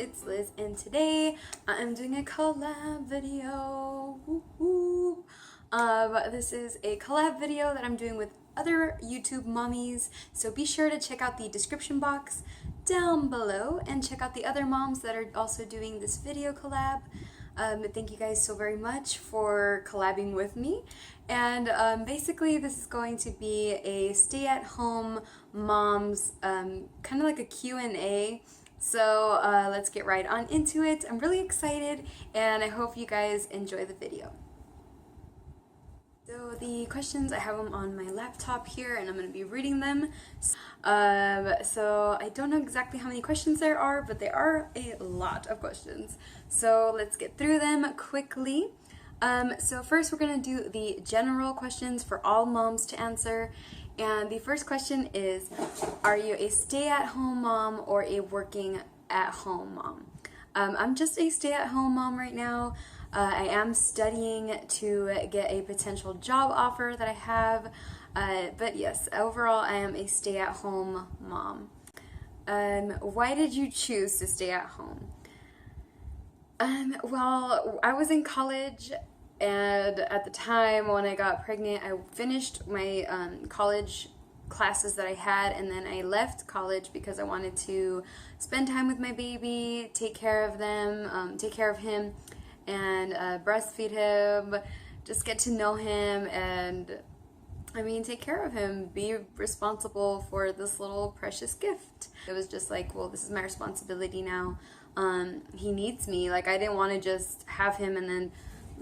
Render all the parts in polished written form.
it's Liz, and today I'm doing a collab video. Woo-hoo. This is a collab video that I'm doing with other YouTube mommies, so be sure to check out the description box down below and check out the other moms that are also doing this video collab. Thank you guys so very much for collabing with me. And basically this is going to be a stay-at-home moms, kind of like a Q&A. So let's get right on into it. I'm really excited and I hope you guys enjoy the video. So the questions, I have them on my laptop here and I'm going to be reading them. So I don't know exactly how many questions there are, but there are a lot of questions. So let's get through them quickly. So first we're going to do the general questions for all moms to answer. And the first question is, are you a stay-at-home mom or a working-at-home mom? I'm just a stay-at-home mom right now. I am studying to get a potential job offer that I have, but yes, overall I am a stay-at-home mom. Why did you choose to stay at home? Well, I was in college, and at the time when I got pregnant, I finished my college classes that I had, and then I left college because I wanted to spend time with my baby, take care of them, take care of him, and breastfeed him, just get to know him, and I mean, take care of him, be responsible for this little precious gift. It was just like, well, this is my responsibility now. He needs me. Like, I didn't want to just have him and then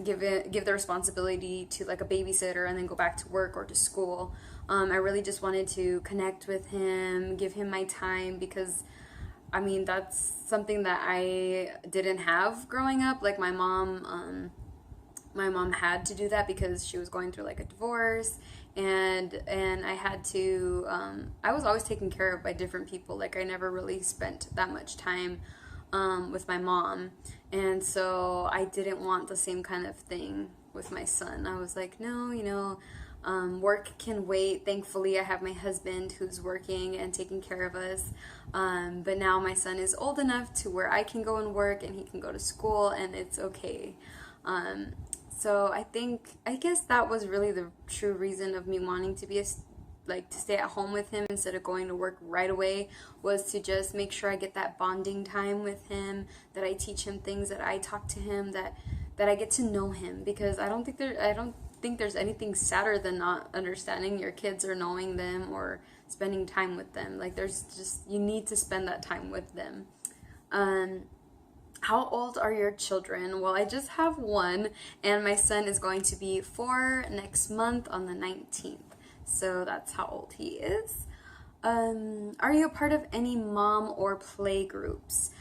give the responsibility to like a babysitter and then go back to work or to school. I really just wanted to connect with him, give him my time, because I mean, that's something that I didn't have growing up. Like my mom had to do that because she was going through like a divorce, and I had to, I was always taken care of by different people. Like I never really spent that much time with my mom, and so I didn't want the same kind of thing with my son. I was like, no, you know, work can wait. Thankfully I have my husband who's working and taking care of us, but now my son is old enough to where I can go and work and he can go to school and it's okay. So I guess that was really the true reason of me wanting to be to stay at home with him instead of going to work right away, was to just make sure I get that bonding time with him, that I teach him things, that I talk to him, that I get to know him, because I don't think there's anything sadder than not understanding your kids or knowing them or spending time with them. Like you need to spend that time with them. How old are your children? Well, I just have one, and my son is going to be 4 next month on the 19th. So that's how old he is. Are you a part of any mom or play groups?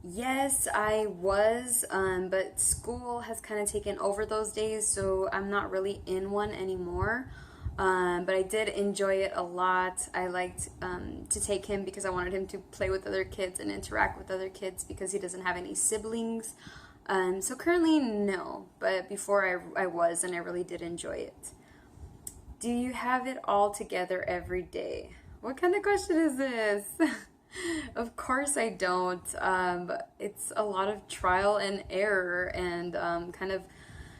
Yes, I was, but school has kind of taken over those days, so I'm not really in one anymore. But I did enjoy it a lot. I liked to take him because I wanted him to play with other kids and interact with other kids because he doesn't have any siblings. So currently, no, but before I was, and I really did enjoy it. Do you have it all together every day? What kind of question is this? Of course I don't. It's a lot of trial and error, and kind of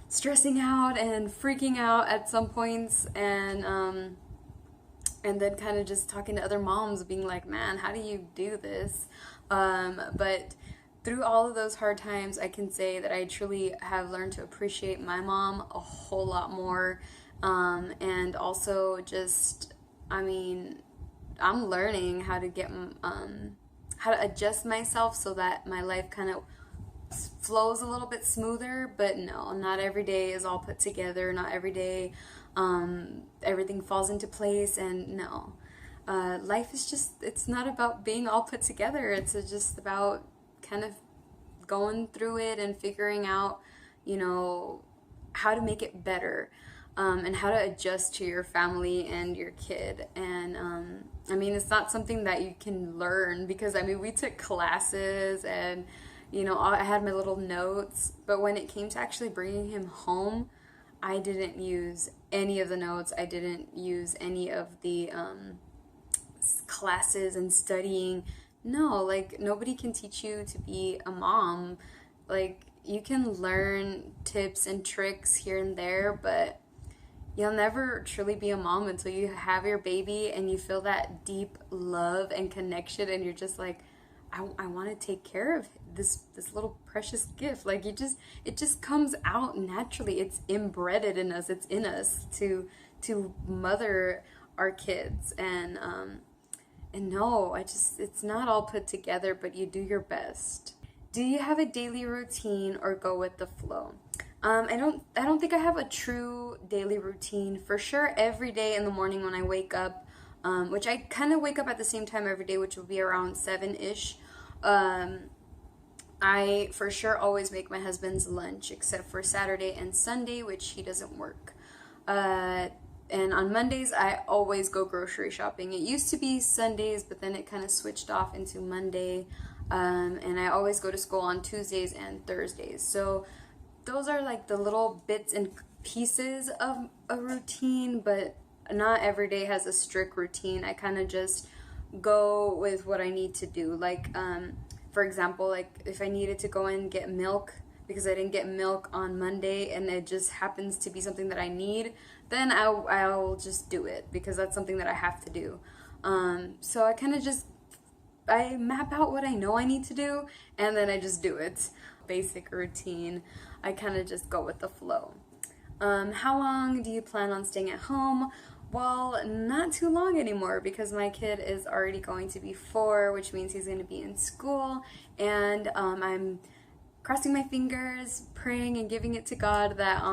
stressing out and freaking out at some points, and then kind of just talking to other moms being like, man, how do you do this? But through all of those hard times, I can say that I truly have learned to appreciate my mom a whole lot more. And also just, I mean, I'm learning how to get, how to adjust myself so that my life kind of flows a little bit smoother. But no, not every day is all put together. Not every day, everything falls into place. And no, life is just, it's not about being all put together. It's just about kind of going through it and figuring out, you know, how to make it better. And how to adjust to your family and your kid. And I mean, it's not something that you can learn, because I mean, we took classes and, you know, I had my little notes, but when it came to actually bringing him home, I didn't use any of the notes. I didn't use any of the classes and studying. no, like nobody can teach you to be a mom. Like you can learn tips and tricks here and there, but you'll never truly be a mom until you have your baby and you feel that deep love and connection, and you're just like, I want to take care of this little precious gift. Like it just comes out naturally. It's embedded in us. It's in us to mother our kids, and no, it's not all put together, but you do your best. Do you have a daily routine or go with the flow? I don't think I have a true daily routine. For sure, every day in the morning when I wake up, which I kind of wake up at the same time every day, which will be around 7-ish. I for sure always make my husband's lunch, except for Saturday and Sunday, which he doesn't work. And on Mondays, I always go grocery shopping. It used to be Sundays, but then it kind of switched off into Monday. And I always go to school on Tuesdays and Thursdays. So those are like the little bits and pieces of a routine, but not every day has a strict routine. I kind of just go with what I need to do. Like, for example, like if I needed to go and get milk because I didn't get milk on Monday and it just happens to be something that I need, then I'll just do it because that's something that I have to do. So I kind of just, I map out what I know I need to do and then I just do it. Basic routine. I kind of just go with the flow. How long do you plan on staying at home? Well, not too long anymore because my kid is already going to be 4, which means he's going to be in school, and I'm crossing my fingers, praying and giving it to God that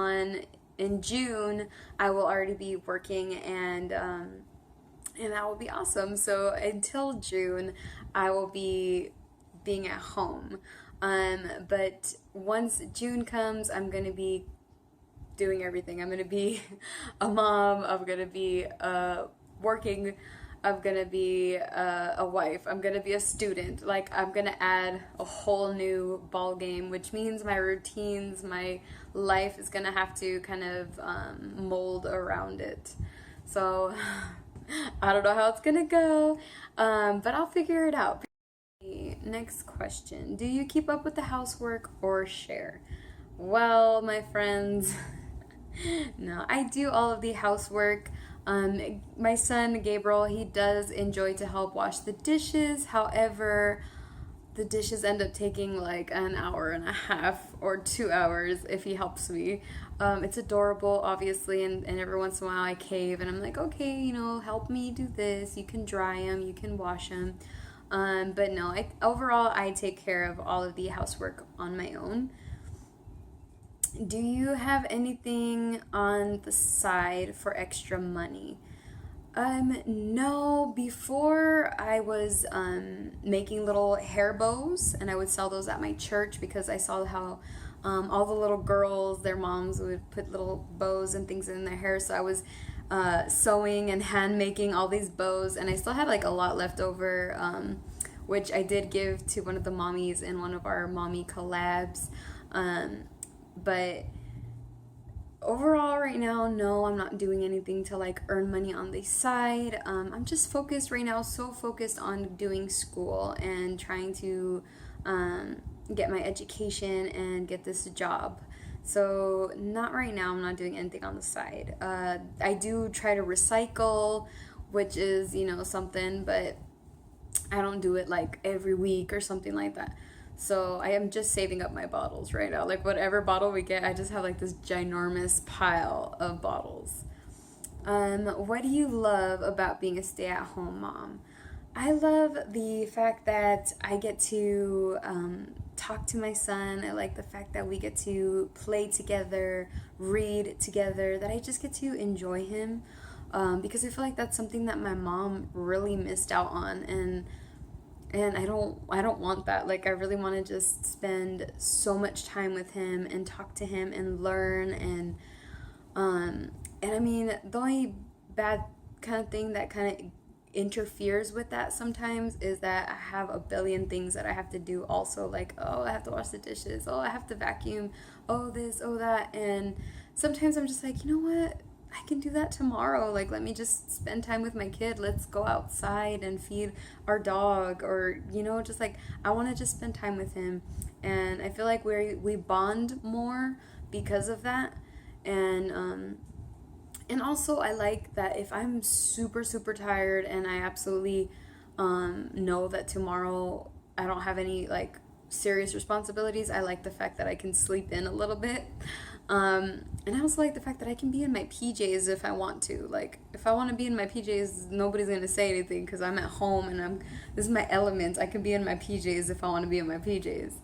in June I will already be working, and that will be awesome. So until June I will be being at home. But once June comes, I'm going to be doing everything. I'm going to be a mom. I'm going to be working. I'm going to be a wife. I'm going to be a student. Like, I'm going to add a whole new ball game, which means my routines, my life is going to have to kind of mold around it. So I don't know how it's going to go, but I'll figure it out. Next question. Do you keep up with the housework or share? Well, my friends, no, I do all of the housework. My son, Gabriel, he does enjoy to help wash the dishes. However, the dishes end up taking like an hour and a half or 2 hours if he helps me. It's adorable, obviously, and every once in a while I cave and I'm like, okay, help me do this. You can dry them, you can wash them. But no, overall, I take care of all of the housework on my own. Do you have anything on the side for extra money? No, before I was making little hair bows, and I would sell those at my church because I saw how all the little girls, their moms would put little bows and things in their hair, so I was sewing and hand making all these bows, and I still had like a lot left over, which I did give to one of the mommies in one of our mommy collabs. But overall right now, no, I'm not doing anything to like earn money on the side. I'm just focused right now, so focused on doing school and trying to get my education and get this job. So not right now, I'm not doing anything on the side. I do try to recycle, which is, something, but I don't do it like every week or something like that. So I am just saving up my bottles right now. Like whatever bottle we get, I just have like this ginormous pile of bottles. What do you love about being a stay-at-home mom? I love the fact that I get to talk to my son. I like the fact that we get to play together, read together, that I just get to enjoy him. Because I feel like that's something that my mom really missed out on, and I don't want that. Like, I really want to just spend so much time with him and talk to him and learn, and I mean, the only bad kind of thing that kind of interferes with that sometimes is that I have a billion things that I have to do also, like, oh, I have to wash the dishes, oh, I have to vacuum, oh, this, oh, that, and sometimes I'm just like, you know what, I can do that tomorrow. Like, let me just spend time with my kid. Let's go outside and feed our dog, or, you know, just like, I want to just spend time with him. And I feel like we bond more because of that. And also, I like that if I'm super, super tired and I absolutely know that tomorrow I don't have any like serious responsibilities, I like the fact that I can sleep in a little bit. And I also like the fact that I can be in my PJs if I want to. Like, if I want to be in my PJs, nobody's going to say anything because I'm at home and this is my element. I can be in my PJs if I want to be in my PJs.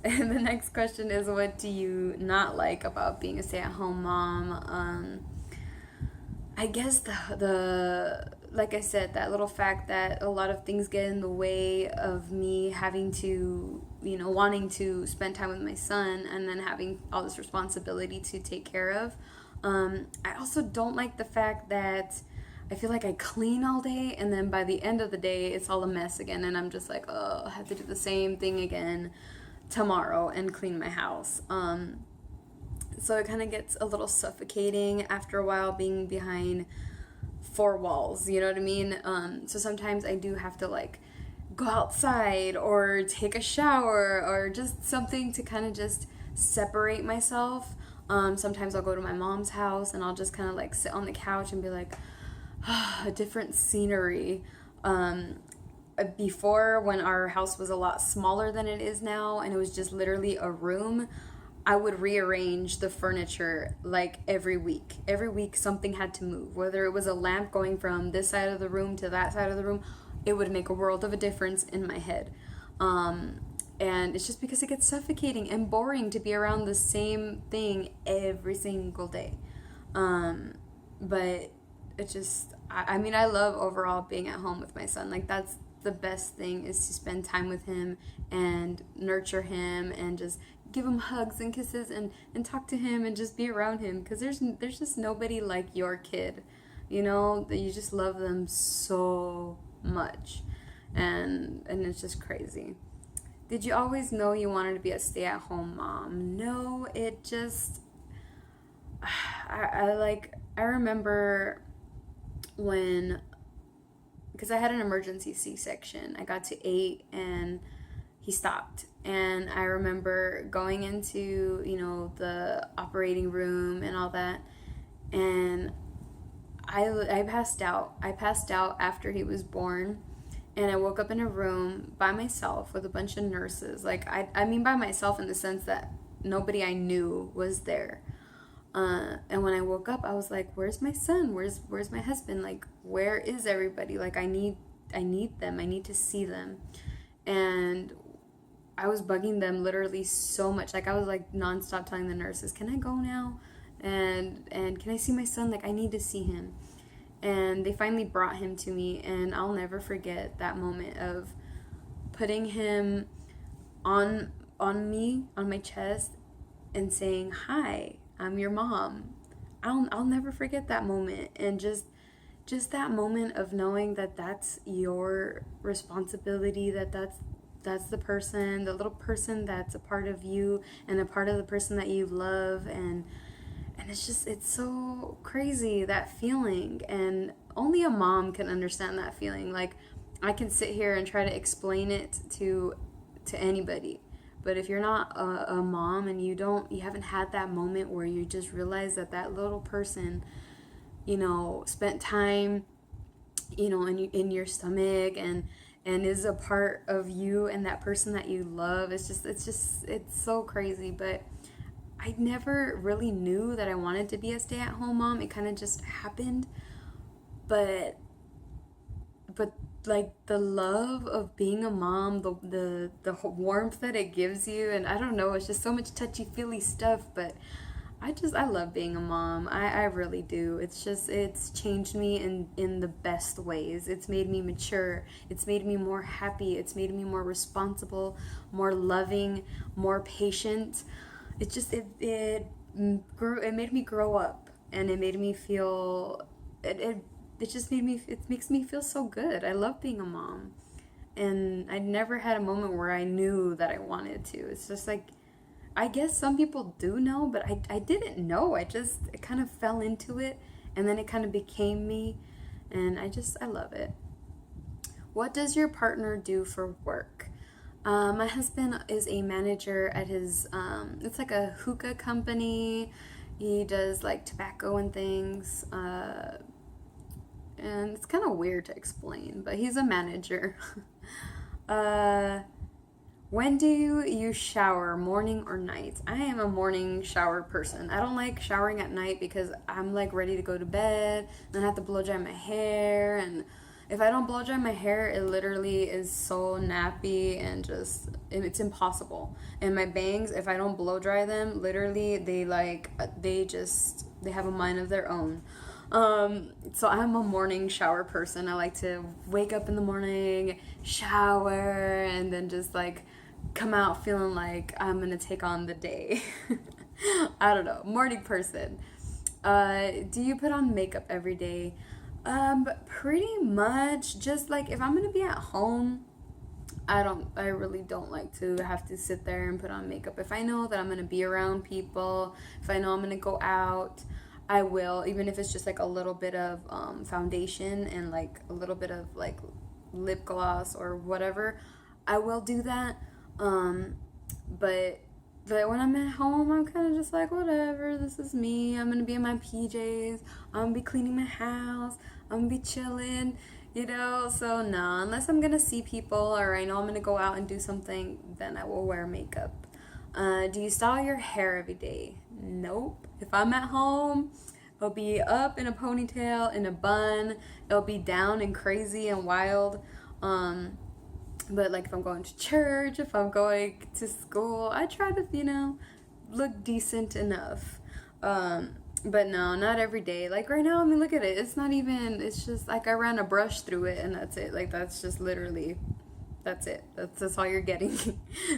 And the next question is, what do you not like about being a stay-at-home mom? I guess the like I said, that little fact that a lot of things get in the way of me having to, you know, wanting to spend time with my son and then having all this responsibility to take care of. I also don't like the fact that I feel like I clean all day and then by the end of the day it's all a mess again, and I'm just like, oh, I have to do the same thing again tomorrow and clean my house. So it kind of gets a little suffocating after a while being behind four walls, you know what I mean? So sometimes I do have to like go outside or take a shower or just something to kind of just separate myself. Sometimes I'll go to my mom's house and I'll just kind of like sit on the couch and be like, a different scenery. Before, when our house was a lot smaller than it is now and it was just literally a room, I would rearrange the furniture like every week. Every week something had to move. Whether it was a lamp going from this side of the room to that side of the room, it would make a world of a difference in my head. And it's just because it gets suffocating and boring to be around the same thing every single day. But it just, I mean, I love overall being at home with my son. Like, that's the best thing, is to spend time with him and nurture him and just give him hugs and kisses and talk to him and just be around him, because there's just nobody like your kid, you know, that you just love them so much, and it's just crazy. Did you always know you wanted to be a stay-at-home mom? No, it just I remember when, because I had an emergency C-section. I got to 8 and he stopped. And I remember going into, you know, the operating room and all that. And I passed out. I passed out after he was born. And I woke up in a room by myself with a bunch of nurses. Like, I mean by myself in the sense that nobody I knew was there. And when I woke up, I was like, where's my son? Where's my husband? Like, where is everybody? Like, I need them. I need to see them. And I was bugging them literally so much. Like, I was like nonstop telling the nurses, can I go now? And can I see my son? Like, I need to see him. And they finally brought him to me, and I'll never forget that moment of putting him on me, on my chest, and saying, hi, I'm your mom. I'll never forget that moment. And just that moment of knowing that that's your responsibility, that's the person, the little person that's a part of you and a part of the person that you love. And it's so crazy, that feeling. And only a mom can understand that feeling. Like, I can sit here and try to explain it to anybody. But if you're not a mom and you haven't had that moment where you just realize that little person, you know, spent time, you know, in your stomach and is a part of you and that person that you love, it's so crazy. But I never really knew that I wanted to be a stay-at-home mom. It kind of just happened. But like, the love of being a mom, the warmth that it gives you, and I don't know, it's just so much touchy-feely stuff. But I love being a mom. I really do. It's changed me in the best ways. It's made me mature. It's made me more happy. It's made me more responsible, more loving, more patient. It made me grow up, and it made me feel, it makes me feel so good. I love being a mom. And I never had a moment where I knew that I wanted to. It's just like, I guess some people do know, but I didn't know. It kind of fell into it, and then it kind of became me, and I love it. What does your partner do for work? My husband is a manager at his, it's like a hookah company. He does like tobacco and things. And it's kind of weird to explain, but he's a manager. uh, when do you shower, morning or night? I am a morning shower person. I don't like showering at night because I'm like ready to go to bed, and I have to blow dry my hair, and if I don't blow dry my hair, it literally is so nappy and just, it's impossible. And my bangs, if I don't blow dry them, literally they have a mind of their own. So I'm a morning shower person. I like to wake up in the morning, shower, and then just like come out feeling like I'm gonna take on the day. I don't know, morning person. Do you put on makeup every day? Pretty much. Just like if I'm gonna be at home, I really don't like to have to sit there and put on makeup. If I know that I'm gonna be around people, if I know I'm gonna go out, I will, even if it's just like a little bit of foundation and like a little bit of like lip gloss or whatever, I will do that. But when I'm at home, I'm kind of just like, whatever, this is me. I'm gonna be in my PJs. I'm gonna be cleaning my house. I'm gonna be chilling, So no, unless I'm gonna see people or I know I'm gonna go out and do something, then I will wear makeup. Do you style your hair every day? Nope. If I'm at home, it'll be up in a ponytail, in a bun. It'll be down and crazy and wild. But like if I'm going to church, if I'm going to school, I try to, look decent enough. But no, not every day. Like right now, I mean, look at it. It's just like I ran a brush through it and that's it. Like that's just literally, that's it. That's all you're getting.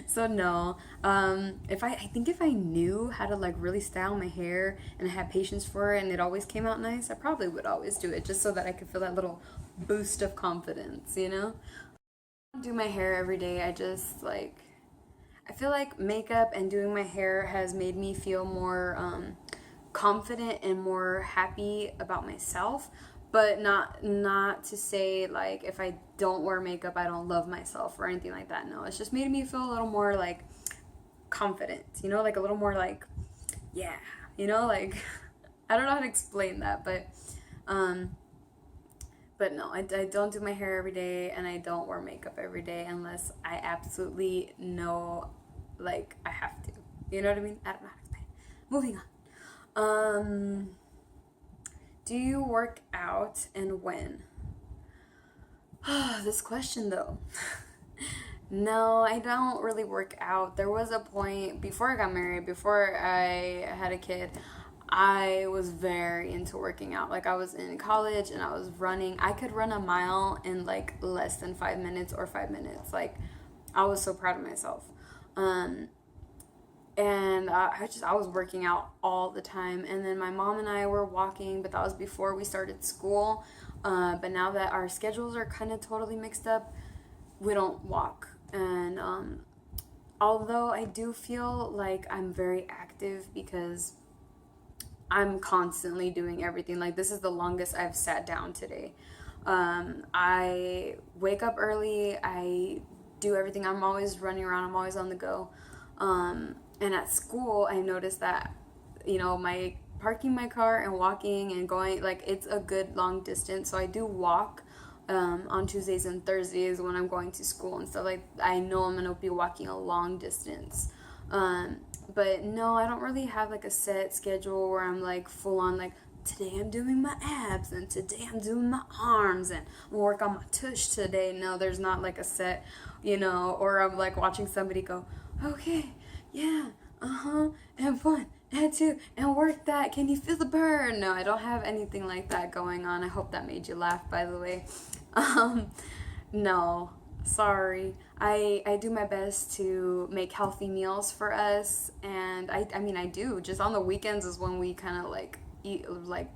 So no. I think if I knew how to like really style my hair and I had patience for it and it always came out nice, I probably would always do it just so that I could feel that little boost of confidence, Do my hair every day. I feel like makeup and doing my hair has made me feel more confident and more happy about myself, but not to say like if I don't wear makeup I don't love myself or anything like that. No, it's just made me feel a little more like confident, like a little more like yeah, like I don't know how to explain that, but no, I don't do my hair every day and I don't wear makeup every day unless I absolutely know, like, I have to. You know what I mean? I don't know how to explain. Moving on. Do you work out and when? This question though. No, I don't really work out. There was a point before I got married, before I had a kid, I was very into working out. Like I was in college and I was running. I could run a mile in like less than 5 minutes or 5 minutes. Like I was so proud of myself. And I was working out all the time. And then my mom and I were walking, but that was before we started school. But now that our schedules are kind of totally mixed up, we don't walk. And although I do feel like I'm very active because I'm constantly doing everything. Like this is the longest I've sat down today. I wake up early. I do everything. I'm always running around. I'm always on the go. And at school, I noticed that, my parking my car and walking and going, like it's a good long distance. So I do walk on Tuesdays and Thursdays when I'm going to school and stuff. Like I know I'm gonna be walking a long distance. But no, I don't really have like a set schedule where I'm like full on like today I'm doing my abs and today I'm doing my arms and I'm gonna work on my tush today. No, there's not like a set, or I'm like watching somebody go, okay, yeah, and 1 and 2 and work that. Can you feel the burn? No, I don't have anything like that going on. I hope that made you laugh, by the way. No. Sorry. I do my best to make healthy meals for us, and I do. Just on the weekends is when we kind of like eat like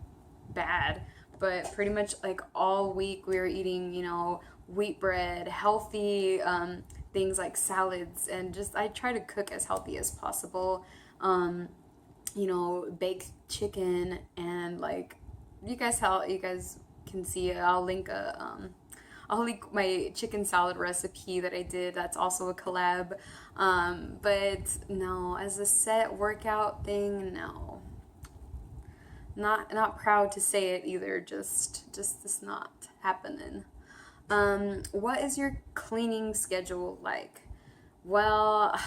bad, but pretty much like all week we were eating, wheat bread, healthy things like salads, and just I try to cook as healthy as possible. You know, baked chicken, and like you guys can see it. I'll link my chicken salad recipe that I did. That's also a collab. But no, as a set workout thing, no. Not proud to say it either. Just it's not happening. What is your cleaning schedule like? Well,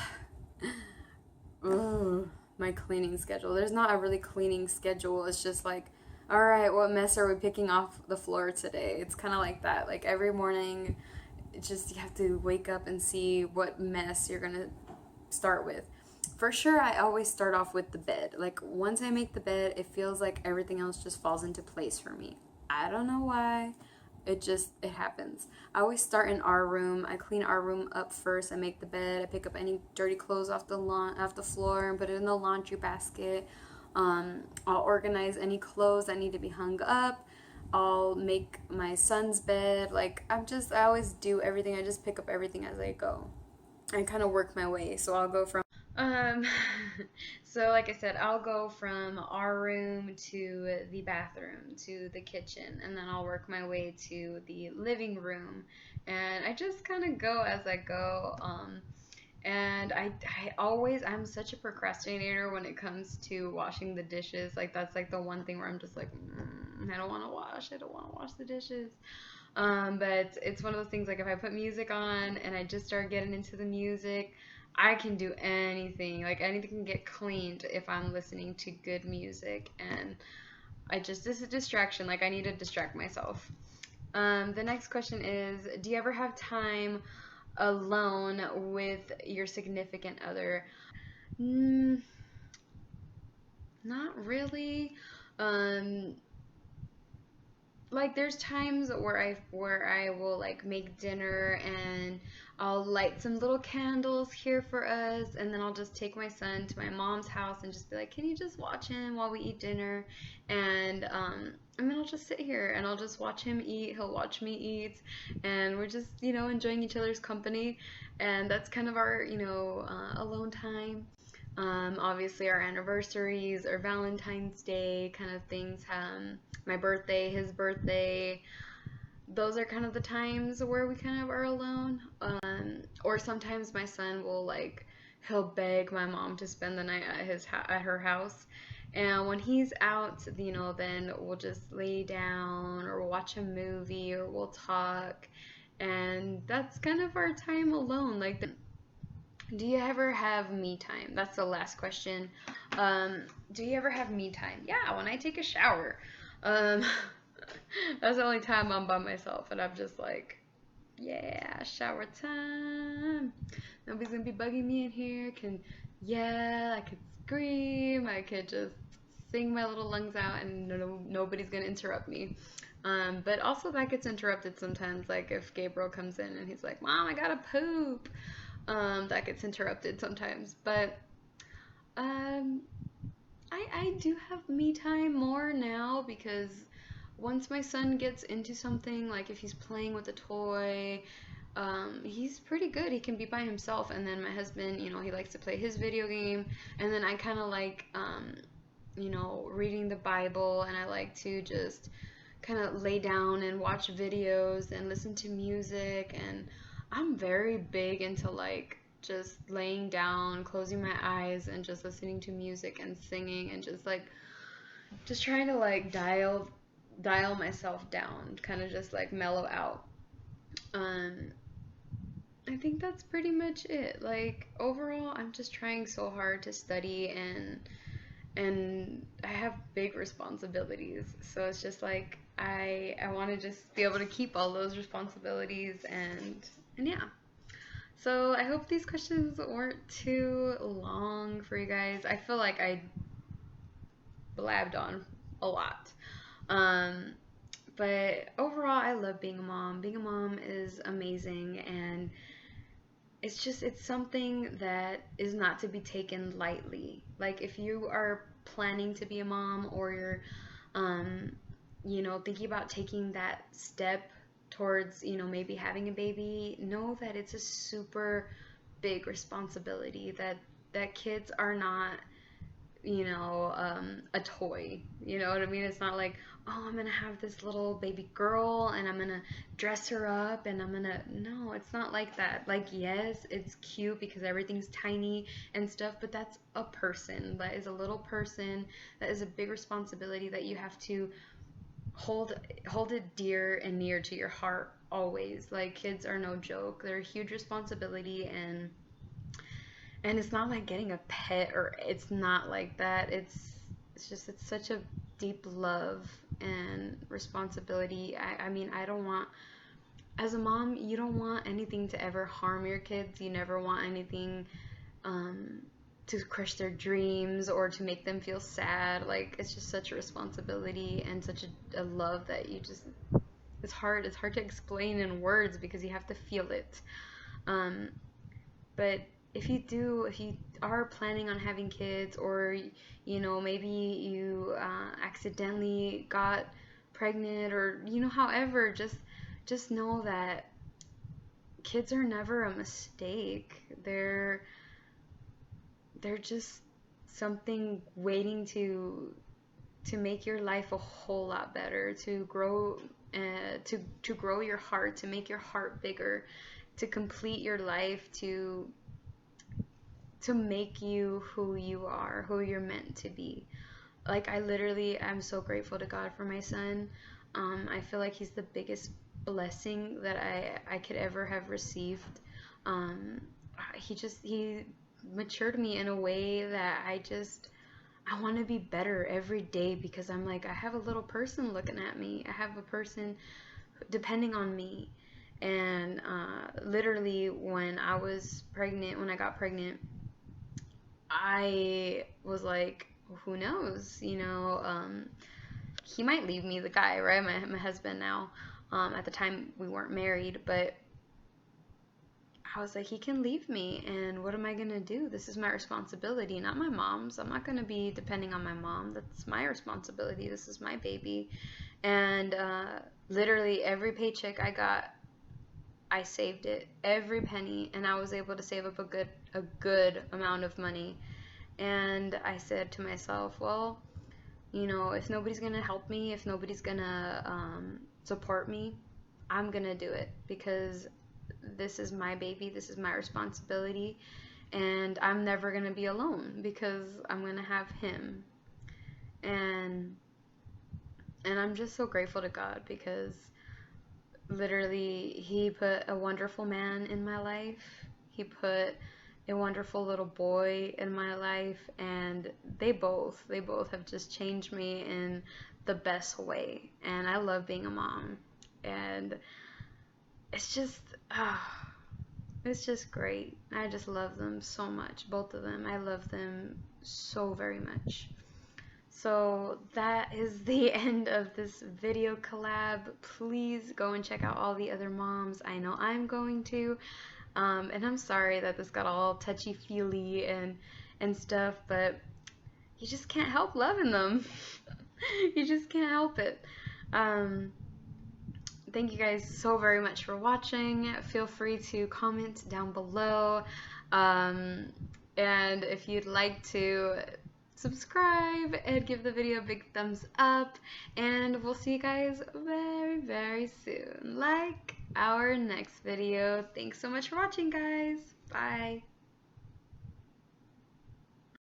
ugh, my cleaning schedule. There's not a really cleaning schedule. It's just like, all right, what mess are we picking off the floor today? It's kind of like that. Like every morning, it's just you have to wake up and see what mess you're gonna start with. For sure, I always start off with the bed. Like once I make the bed, it feels like everything else just falls into place for me. I don't know why. It happens. I always start in our room. I clean our room up first. I make the bed. I pick up any dirty clothes off the floor and put it in the laundry basket. I'll organize any clothes that need to be hung up. I'll make my son's bed. Like I always do everything. I just pick up everything as I go. I kind of work my way. So I'll go from um, so like I said, I'll go from our room to the bathroom to the kitchen, and then I'll work my way to the living room, and I just kind of go as I go. And I'm such a procrastinator when it comes to washing the dishes. Like that's like the one thing where I'm just like, I don't want to wash the dishes. But it's one of those things like if I put music on and I just start getting into the music, I can do anything. Like anything can get cleaned if I'm listening to good music. And this is a distraction. Like I need to distract myself. The next question is, do you ever have time alone with your significant other? Mm, not really. Um, like there's times where I will like make dinner and I'll light some little candles here for us, and then I'll just take my son to my mom's house and just be like, can you just watch him while we eat dinner? And then I'll just sit here and I'll just watch him eat, he'll watch me eat, and we're just, enjoying each other's company. And that's kind of our, alone time. Obviously our anniversaries or Valentine's Day kind of things, my birthday, his birthday, those are kind of the times where we kind of are alone. Or sometimes my son will he'll beg my mom to spend the night at her house. And when he's out, then we'll just lay down or watch a movie or we'll talk. And that's kind of our time alone. Do you ever have me time? That's the last question. Do you ever have me time? Yeah, when I take a shower. Um, that's the only time I'm by myself, and I'm just like, yeah, shower time. Nobody's gonna be bugging me in here. Can yell, I could scream, I could just sing my little lungs out, and nobody's gonna interrupt me. But also that gets interrupted sometimes. Like if Gabriel comes in and he's like, "Mom, I gotta poop." That gets interrupted sometimes. But um, I do have me time more now because once my son gets into something, like if he's playing with a toy, he's pretty good. He can be by himself. And then my husband, he likes to play his video game. And then I kind of like, reading the Bible. And I like to just kind of lay down and watch videos and listen to music. And I'm very big into just laying down, closing my eyes, and just listening to music and singing and just trying to dial myself down, kind of just mellow out. I think that's pretty much it. Overall, I'm just trying so hard to study, and I have big responsibilities. So it's just I want to just be able to keep all those responsibilities and yeah. So I hope these questions weren't too long for you guys. I feel like I blabbed on a lot. But overall, I love being a mom. Being a mom is amazing, and it's something that is not to be taken lightly. If you are planning to be a mom, or you're, thinking about taking that step towards, you know, maybe having a baby, know that it's a super big responsibility, that kids are not, you know, a toy. You know what I mean? It's not like, oh, I'm gonna have this little baby girl and I'm gonna dress her up and I'm gonna. No, it's not like that. Like, yes, it's cute because everything's tiny and stuff, but that's a person. That is a little person. That is a big responsibility that you have to hold it dear and near to your heart always. Like, kids are no joke. They're a huge responsibility, and it's not like getting a pet, or it's not like that. It's just, it's such a deep love and responsibility. I mean, I don't want, as a mom, you don't want anything to ever harm your kids. You never want anything to crush their dreams or to make them feel sad. Like, it's just such a responsibility and such a love that you just, it's hard to explain in words because you have to feel it. But if you are planning on having kids, or, you know, maybe you accidentally got pregnant, or, you know, however, just know that kids are never a mistake. They're just something waiting to make your life a whole lot better, to grow to grow your heart, to make your heart bigger, to complete your life, to make you who you are, who you're meant to be. Like, I'm so grateful to God for my son. I feel like he's the biggest blessing that I could ever have received. He matured me in a way that I want to be better every day, because I'm like, I have a little person looking at me. I have a person depending on me. And literally, when I got pregnant, I was like, who knows, you know, he might leave me, the guy, right, my husband now. At the time, we weren't married, but I was like, he can leave me, and what am I gonna do? This is my responsibility, not my mom's. I'm not gonna be depending on my mom. That's my responsibility. This is my baby. And literally every paycheck I got, I saved it, every penny, and I was able to save up a good amount of money. And I said to myself, well, you know, if nobody's gonna help me, if nobody's gonna support me, I'm gonna do it, because this is my baby, this is my responsibility, and I'm never gonna be alone because I'm gonna have him. And I'm just so grateful to God, because literally, he put a wonderful man in my life. He put a wonderful little boy in my life, and they both have just changed me in the best way. And I love being a mom, and it's just great. I just love them so much, both of them. I love them so very much. So that is the end of this video collab. Please go and check out all the other moms. I know I'm going to. And I'm sorry that this got all touchy-feely and stuff, but you just can't help loving them. You just can't help it. Thank you guys so very much for watching. Feel free to comment down below. And if you'd like to subscribe and give the video a big thumbs up, and we'll see you guys very, very soon. Like our next video. Thanks so much for watching, guys. Bye.